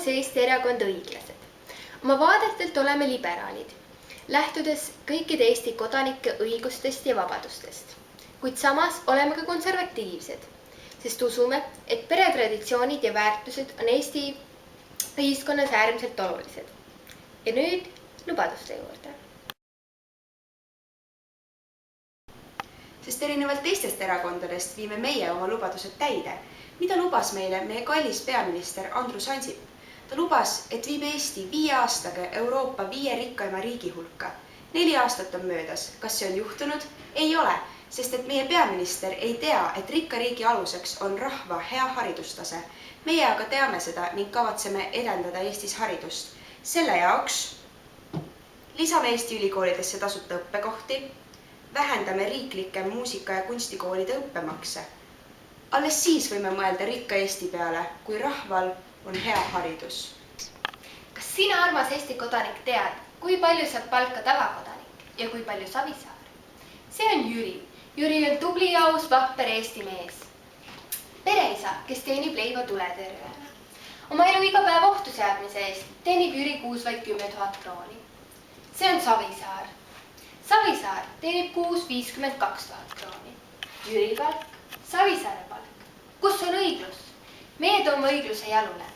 armas Eesti erakond Õiglased. Oma vaadetelt oleme liberaalid, lähtudes kõikide Eesti kodanike õigustest ja vabadustest. Kuid samas oleme ka konservatiivsed, sest usume, et peretraditsioonid ja väärtused on Eesti ühiskonnas äärmiselt olulised. Ja nüüd lubaduste juurde. Sest erinevalt teistest erakondadest viime meie oma lubadused täide. Mida lubas meile meie kallis peaminister Andrus Ansip? Ta lubas, et viib Eesti 5 aastaga Euroopa 5 rikkaima riigi hulka. 4 aastat on möödas. Kas see on juhtunud? Ei ole, sest et meie peaminister ei tea, et rikka riigi aluseks on rahva hea haridustase. Meie aga teame seda ning kavatseme edendada Eestis haridust. Selle jaoks lisame Eesti ülikoolidesse tasuta õppekohti, vähendame riiklike muusika- ja kunstikoolide õppemakse. Alles siis võime mõelda rikka Eesti peale, kui rahval on hea haridus. Kas sina, armas Eesti kodanik, tead, kui palju saab palka tavakodanik ja kui palju Savisaar? See on Jüri. Jüri on tubli ja aus vapper Eesti mees. Pereisa, kes teenib leiva tuletõrjena. Oma elu iga päev ohtu seadmise eest teenib Jüri kuus vaid 10 000 krooni. See on Savisaar. Savisaar teenib kuus 52 000 krooni. Jüri palk, Savisaare palk. Kus on õiglus? Meie toome õigluse jalule.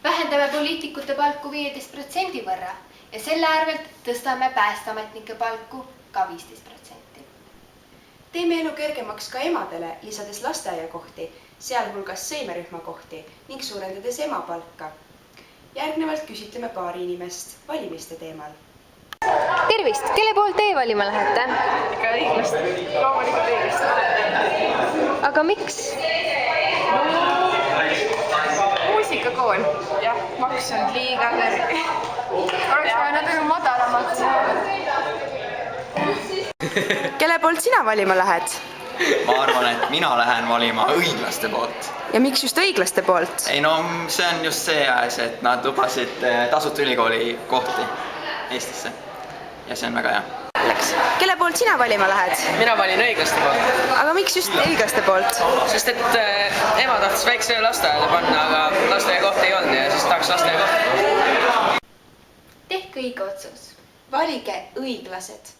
Vähendame poliitikute palku 15% võrra ja selle arvelt tõstame päästeametnike palku ka 15%. Teeme elu kergemaks ka emadele, lisades lasteaiakohti, sealhulgas seemerühmakohti ning suurendades ema palka. Järgnevalt küsitleme paari inimest valimiste teemal. Tervist! Kelle poolt teie valima lähete? Ikka õiglast. Loomulikult õiglast. Aga miks? Muusikakool. Jah, maks on liiga kõrge. Oleks vaja natuke madalamalt. Kelle poolt sina valima lähed? Ma arvan, et mina lähen valima õiglaste poolt. Ja miks just õiglaste poolt? Ei no, see on just see ajas, et nad lubasid tasuta ülikooli kohti Eestisse. Ja see on väga hea. Kelle poolt sina valima lähed? Mina valin õiglaste poolt. Aga miks just õiglaste poolt? Sest et ema tahtis väikse lasteaeda panna, aga lasteaia ei olnud ja siis tahaks lasteaia kohta. Tehke õige otsus. Valige õiglased.